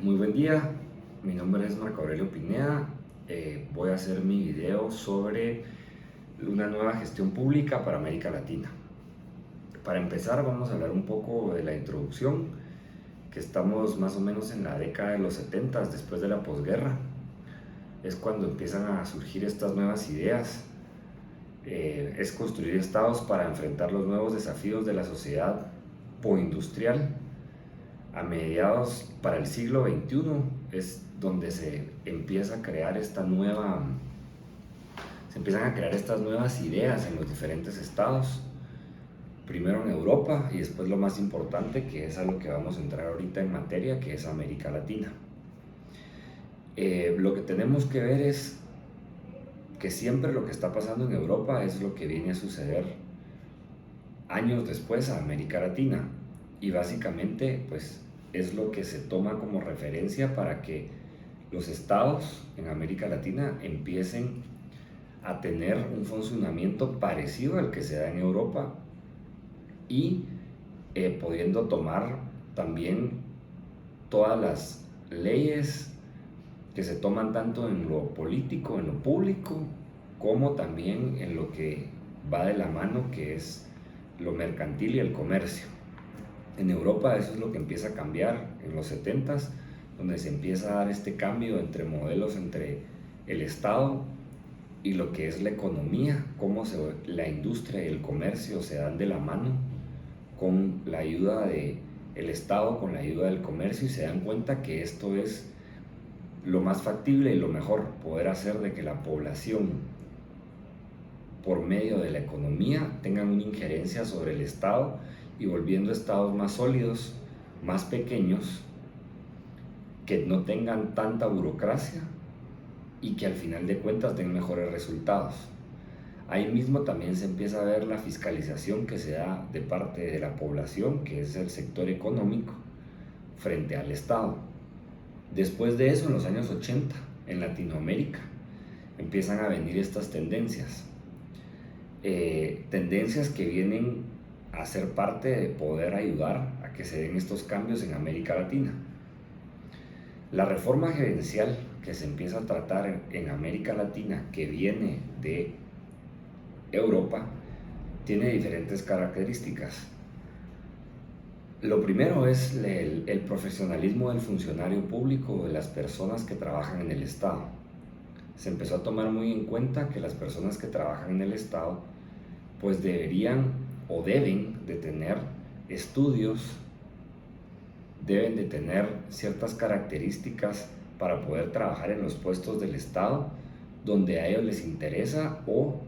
Muy buen día, mi nombre es Marco Aurelio Pineda. Voy a hacer mi video sobre una nueva gestión pública para América Latina. Para empezar, vamos a hablar un poco de la introducción, que estamos más o menos en la década de los 70, después de la posguerra. Es cuando empiezan a surgir estas nuevas ideas. Es construir estados para enfrentar los nuevos desafíos de la sociedad postindustrial. A mediados para el siglo XXI es donde se empiezan a crear estas nuevas ideas en los diferentes estados, primero en Europa y después lo más importante, que es a lo que vamos a entrar ahorita en materia, que es América Latina. Lo que tenemos que ver es que siempre lo que está pasando en Europa es lo que viene a suceder años después a América Latina, y básicamente pues es lo que se toma como referencia para que los estados en América Latina empiecen a tener un funcionamiento parecido al que se da en Europa y pudiendo tomar también todas las leyes que se toman tanto en lo político, en lo público, como también en lo que va de la mano, que es lo mercantil y el comercio. En Europa eso es lo que empieza a cambiar en los 70s, donde se empieza a dar este cambio entre modelos entre el Estado y lo que es la economía, cómo la industria y el comercio se dan de la mano con la ayuda del Estado, con la ayuda del comercio, y se dan cuenta que esto es lo más factible y lo mejor, poder hacer de que la población, por medio de la economía, tengan una injerencia sobre el Estado y volviendo estados más sólidos, más pequeños, que no tengan tanta burocracia y que al final de cuentas den mejores resultados. Ahí mismo también se empieza a ver la fiscalización que se da de parte de la población, que es el sector económico, frente al Estado. Después de eso, en los años 80, en Latinoamérica, empiezan a venir estas tendencias. Tendencias que vienen a ser parte de poder ayudar a que se den estos cambios en América Latina. La reforma gerencial que se empieza a tratar en América Latina, que viene de Europa, tiene diferentes características. Lo primero es el profesionalismo del funcionario público, de las personas que trabajan en el Estado. Se empezó a tomar muy en cuenta que las personas que trabajan en el Estado pues deberían o deben de tener estudios, deben de tener ciertas características para poder trabajar en los puestos del Estado donde a ellos les interesa o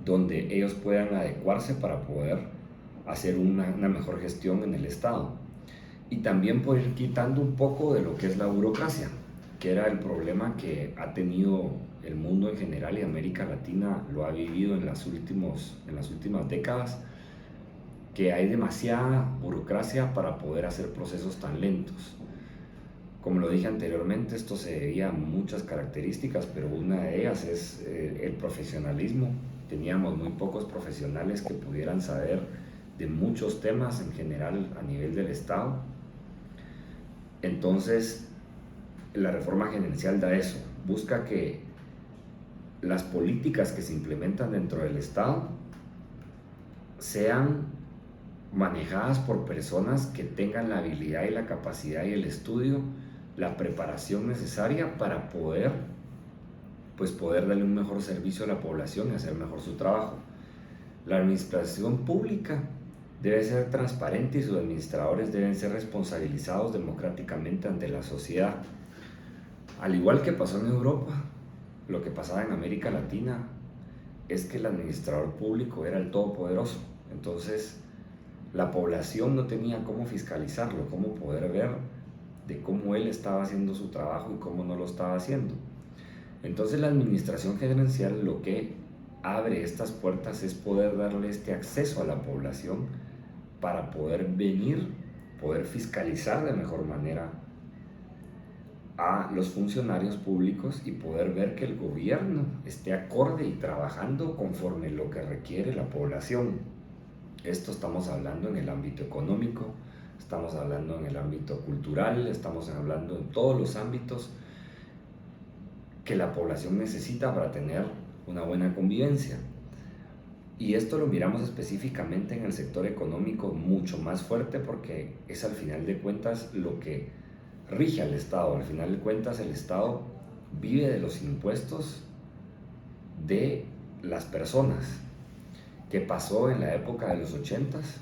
donde ellos puedan adecuarse para poder hacer una mejor gestión en el Estado. Y también por ir quitando un poco de lo que es la burocracia, que era el problema que ha tenido el mundo en general, y América Latina lo ha vivido en las últimas décadas, que hay demasiada burocracia para poder hacer procesos tan lentos. Como lo dije anteriormente, esto se debía a muchas características, pero una de ellas es el profesionalismo. Teníamos muy pocos profesionales que pudieran saber de muchos temas en general a nivel del Estado. Entonces, la reforma gerencial da eso, busca que las políticas que se implementan dentro del Estado sean manejadas por personas que tengan la habilidad y la capacidad y el estudio, la preparación necesaria para poder darle un mejor servicio a la población y hacer mejor su trabajo. La administración pública debe ser transparente y sus administradores deben ser responsabilizados democráticamente ante la sociedad. Al igual que pasó en Europa, lo que pasaba en América Latina es que el administrador público era el todopoderoso. Entonces, la población no tenía cómo fiscalizarlo, cómo poder ver de cómo él estaba haciendo su trabajo y cómo no lo estaba haciendo. Entonces, la administración gerencial lo que abre estas puertas es poder darle este acceso a la población para poder poder fiscalizar de mejor manera a los funcionarios públicos y poder ver que el gobierno esté acorde y trabajando conforme lo que requiere la población. Esto estamos hablando en el ámbito económico, estamos hablando en el ámbito cultural, estamos hablando en todos los ámbitos que la población necesita para tener una buena convivencia. Y esto lo miramos específicamente en el sector económico mucho más fuerte porque es al final de cuentas lo que rige al Estado. Al final de cuentas el Estado vive de los impuestos de las personas, que pasó en la época de los 80s,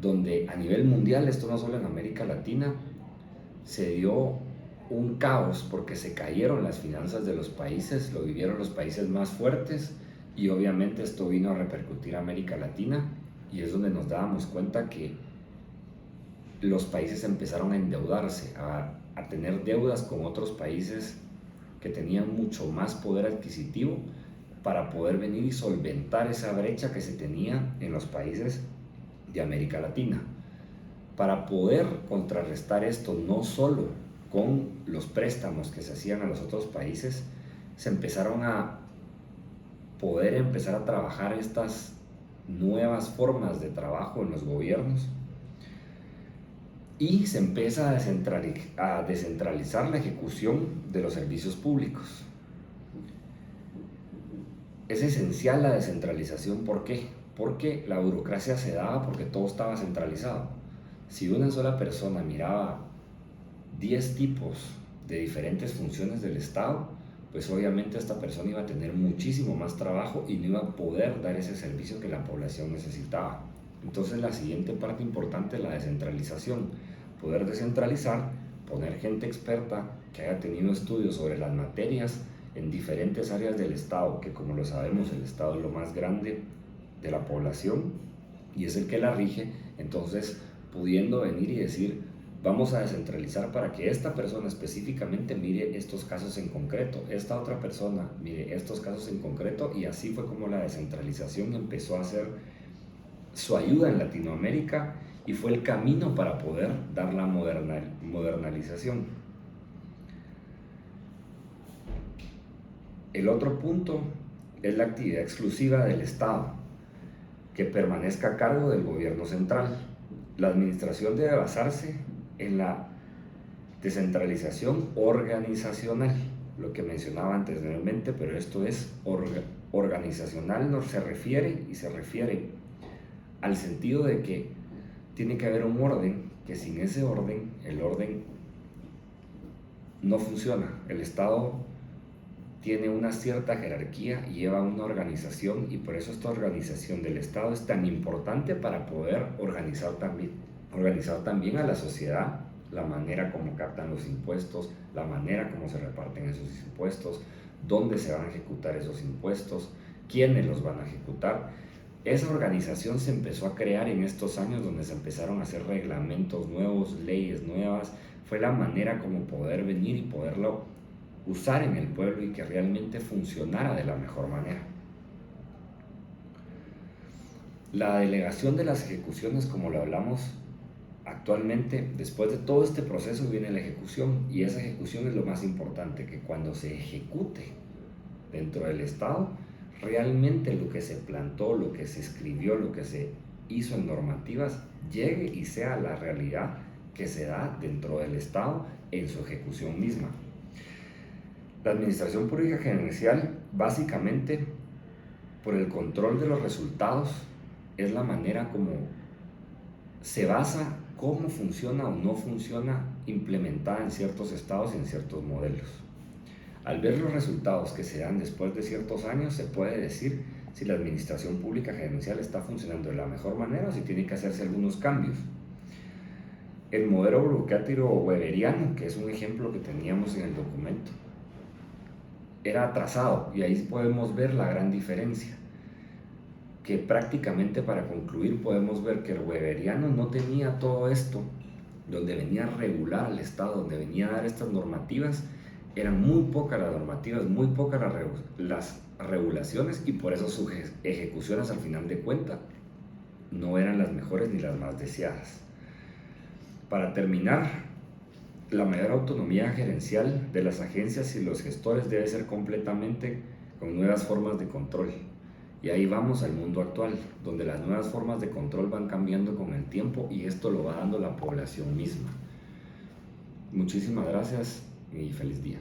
donde a nivel mundial, esto no solo en América Latina, se dio un caos porque se cayeron las finanzas de los países, lo vivieron los países más fuertes y obviamente esto vino a repercutir a América Latina y es donde nos dábamos cuenta que los países empezaron a endeudarse, a tener deudas con otros países que tenían mucho más poder adquisitivo para poder venir y solventar esa brecha que se tenía en los países de América Latina. Para poder contrarrestar esto, no solo con los préstamos que se hacían a los otros países, se empezaron a poder empezar a trabajar estas nuevas formas de trabajo en los gobiernos y se empieza a descentralizar la ejecución de los servicios públicos. Es esencial la descentralización, ¿por qué? Porque la burocracia se daba porque todo estaba centralizado. Si una sola persona miraba 10 tipos de diferentes funciones del Estado, pues obviamente esta persona iba a tener muchísimo más trabajo y no iba a poder dar ese servicio que la población necesitaba. Entonces la siguiente parte importante es la descentralización. Poder descentralizar, poner gente experta que haya tenido estudios sobre las materias en diferentes áreas del Estado, que como lo sabemos el Estado es lo más grande de la población y es el que la rige, entonces pudiendo venir y decir vamos a descentralizar para que esta persona específicamente mire estos casos en concreto, esta otra persona mire estos casos en concreto, y así fue como la descentralización empezó a hacer su ayuda en Latinoamérica y fue el camino para poder dar la modernización. El otro punto es la actividad exclusiva del Estado, que permanezca a cargo del gobierno central. La administración debe basarse en la descentralización organizacional, lo que mencionaba anteriormente, pero esto es organizacional, no se refiere al sentido de que tiene que haber un orden, que sin ese orden, el orden no funciona. El Estado tiene una cierta jerarquía y lleva una organización, y por eso esta organización del Estado es tan importante para poder organizar también a la sociedad, la manera como captan los impuestos, la manera como se reparten esos impuestos, dónde se van a ejecutar esos impuestos, quiénes los van a ejecutar. Esa organización se empezó a crear en estos años donde se empezaron a hacer reglamentos nuevos, leyes nuevas. Fue la manera como poder venir y poderlo usar en el pueblo y que realmente funcionara de la mejor manera. La delegación de las ejecuciones, como lo hablamos actualmente, después de todo este proceso viene la ejecución, y esa ejecución es lo más importante, que cuando se ejecute dentro del Estado, realmente lo que se plantó, lo que se escribió, lo que se hizo en normativas, llegue y sea la realidad que se da dentro del Estado en su ejecución misma. La administración pública gerencial, básicamente, por el control de los resultados, es la manera como se basa cómo funciona o no funciona implementada en ciertos estados y en ciertos modelos. Al ver los resultados que se dan después de ciertos años, se puede decir si la administración pública gerencial está funcionando de la mejor manera o si tiene que hacerse algunos cambios. El modelo burocrático weberiano, que es un ejemplo que teníamos en el documento, era atrasado, y ahí podemos ver la gran diferencia, que prácticamente, para concluir, podemos ver que el weberiano no tenía todo esto, donde venía a regular al Estado, donde venía a dar estas normativas. Eran muy pocas las normativas, muy pocas las regulaciones, y por eso sus ejecuciones al final de cuentas no eran las mejores ni las más deseadas. Para terminar, la mayor autonomía gerencial de las agencias y los gestores debe ser completamente con nuevas formas de control, Y ahí vamos al mundo actual, donde las nuevas formas de control van cambiando con el tiempo y esto lo va dando la población misma. Muchísimas gracias y feliz día.